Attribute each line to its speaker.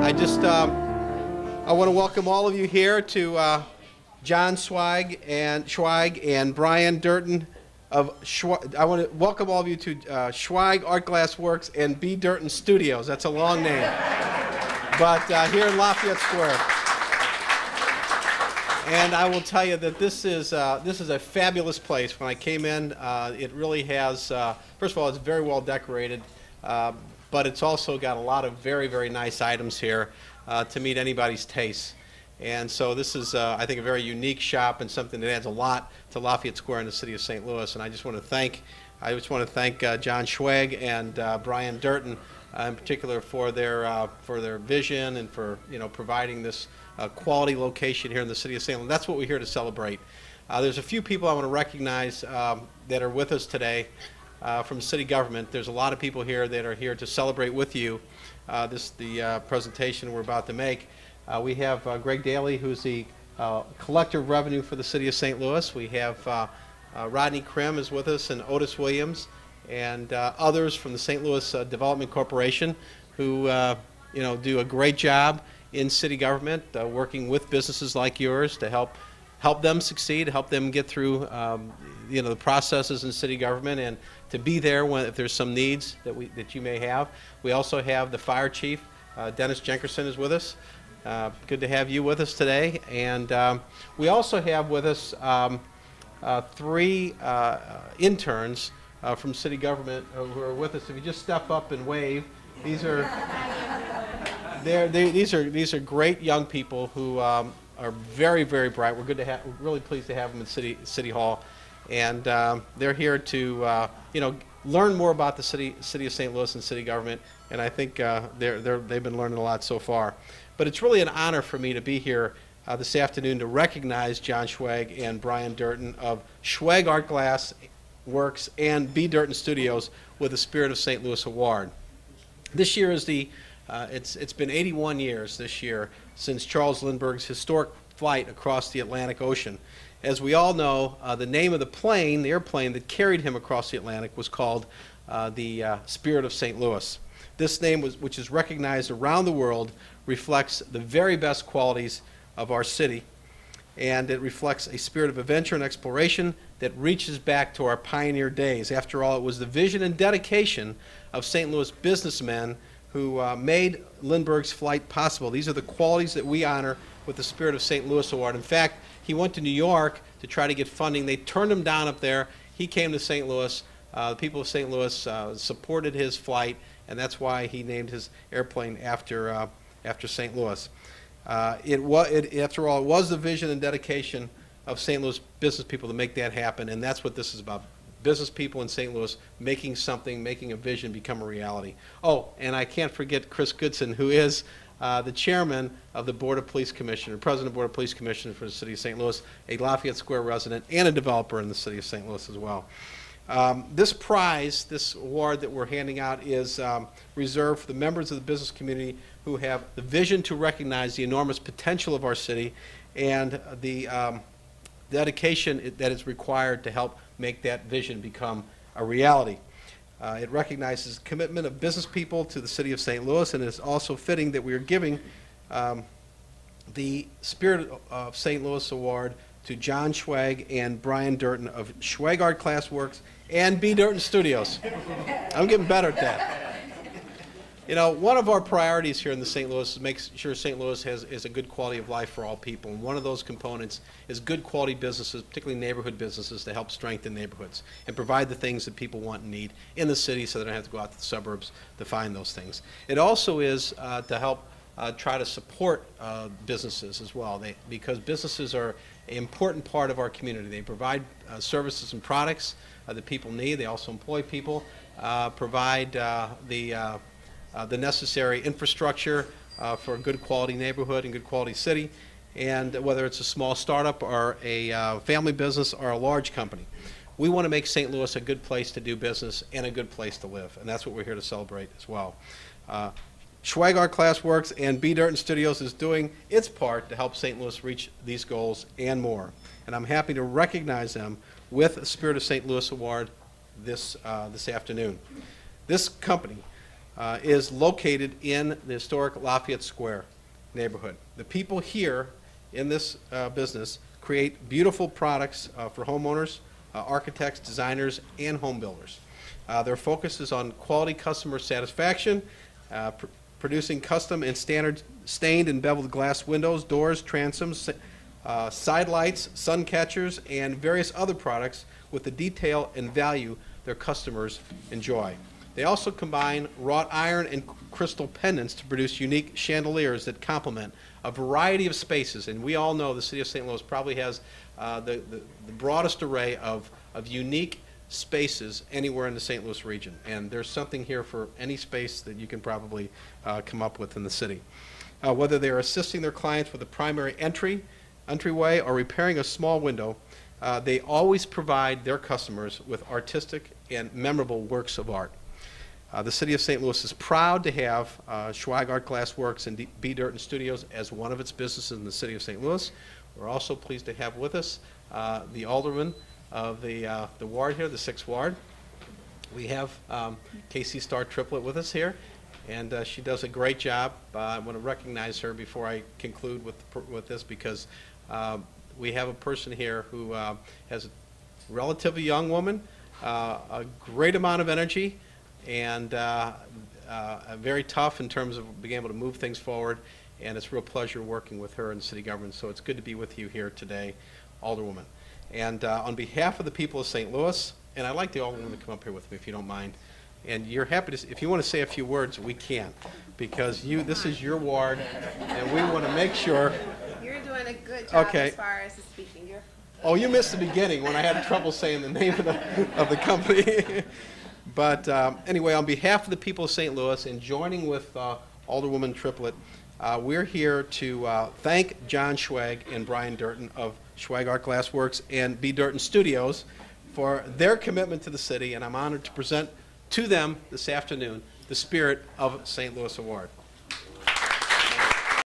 Speaker 1: I want to welcome all of you here to John Schwaig and Brian Derton of Schwaig. I want to welcome all of you to Schwaig Art Glass Works and B. Derton Studios. That's a long name, but here in Lafayette Square. And I will tell you that this is a fabulous place. When I came in, it really has. First of all, it's very well decorated, but it's also got a lot of very, very nice items here to meet anybody's taste. And so this is, I think, a very unique shop and something that adds a lot to Lafayette Square in the city of St. Louis. And I just want to thank John Schwaig and Brian Derton in particular for their vision and for providing this quality location here in the city of St. Louis. That's what we're here to celebrate. There's a few people I want to recognize that are with us today from city government. There's a lot of people here that are here to celebrate with you the presentation we're about to make. We have Greg Daly, who's the collector of revenue for the city of St. Louis. We have Rodney Krim is with us, and Otis Williams, and others from the St. Louis Development Corporation who do a great job in city government, working with businesses like yours to help them succeed, help them get through the processes in city government, and to be there if there's some needs that you may have. We also have the fire chief, Dennis Jenkerson, is with us. Good to have you with us today. And we also have with us three interns from city government who are with us. If you just step up and wave, these are these are great young people who are very, very bright. We're really pleased to have them in City Hall, and they're here to learn more about the city of St. Louis and city government. And I think they've been learning a lot so far. But it's really an honor for me to be here this afternoon to recognize John Schwaig and Brian Derton of Schwaig Art Glass Works and B. Derton Studios with the Spirit of St. Louis Award. This year is it's been 81 years this year since Charles Lindbergh's historic flight across the Atlantic Ocean. As we all know, the name of the airplane that carried him across the Atlantic was called the Spirit of St. Louis. This name, which is recognized around the world, reflects the very best qualities of our city, and it reflects a spirit of adventure and exploration that reaches back to our pioneer days. After all, it was the vision and dedication of St. Louis businessmen who made Lindbergh's flight possible. These are the qualities that we honor with the Spirit of St. Louis Award. In fact, he went to New York to try to get funding. They turned him down up there. He came to St. Louis. The people of St. Louis supported his flight, and that's why he named his airplane after St. Louis. After all, it was the vision and dedication of St. Louis business people to make that happen, and that's what this is about. Business people in St. Louis making a vision become a reality. Oh, and I can't forget Chris Goodson, who is the chairman of the Board of Police Commissioner, president of the Board of Police Commissioner for the city of St. Louis, a Lafayette Square resident, and a developer in the city of St. Louis as well. This award that we're handing out is reserved for the members of the business community who have the vision to recognize the enormous potential of our city and the dedication that is required to help make that vision become a reality. It recognizes the commitment of business people to the city of St. Louis, and it's also fitting that we are giving the Spirit of St. Louis Award to John Schwaig and Brian Derton of Schwaig Art Glass Works and B. Derton Studios. I'm getting better at that. One of our priorities here in the St. Louis is make sure St. Louis is a good quality of life for all people. And one of those components is good quality businesses, particularly neighborhood businesses, to help strengthen neighborhoods and provide the things that people want and need in the city so they don't have to go out to the suburbs to find those things. It also is to help try to support businesses as well, because businesses are an important part of our community. They provide services and products that people need. They also employ people, provide the necessary infrastructure for a good quality neighborhood and good quality city, and whether it's a small startup or a family business or a large company. We want to make St. Louis a good place to do business and a good place to live, and that's what we're here to celebrate as well. Schwaig Art Glass Works and B. Derton Studios is doing its part to help St. Louis reach these goals and more, and I'm happy to recognize them with the Spirit of St. Louis Award this afternoon. This company is located in the historic Lafayette Square neighborhood. The people here in this business create beautiful products for homeowners, architects, designers, and home builders. Their focus is on quality customer satisfaction, producing custom and standard stained and beveled glass windows, doors, transoms, side lights, sun catchers, and various other products with the detail and value their customers enjoy. They also combine wrought iron and crystal pendants to produce unique chandeliers that complement a variety of spaces. And we all know the city of St. Louis probably has the broadest array of unique spaces anywhere in the St. Louis region. And there's something here for any space that you can probably come up with in the city. Whether they're assisting their clients with a primary entryway or repairing a small window, they always provide their customers with artistic and memorable works of art. The City of St. Louis is proud to have Schwaig Art Glass Works and B. Derton Studios as one of its businesses in the City of St. Louis. We're also pleased to have with us the alderman of the ward here, the 6th Ward. We have Casey Starr Triplett with us here, and she does a great job. I want to recognize her before I conclude with this, because we have a person here who has a relatively young woman, a great amount of energy, and very tough in terms of being able to move things forward, and it's a real pleasure working with her in city government. So it's good to be with you here today, Alderwoman. And on behalf of the people of St. Louis, and I'd like the Alderwoman to come up here with me if you don't mind, and you're happy to, if you want to say a few words, we can, because this is your ward, and we want to make sure.
Speaker 2: You're doing a good job
Speaker 1: Okay.
Speaker 2: as far as the speaking.
Speaker 1: Oh, you missed the beginning when I had trouble saying the name of the company. But anyway, on behalf of the people of St. Louis, and joining with Alderwoman Triplett, we're here to thank John Schwaig and Brian Derton of Schwaig Art Glass Works and B. Derton Studios for their commitment to the city, and I'm honored to present to them this afternoon the Spirit of St. Louis Award.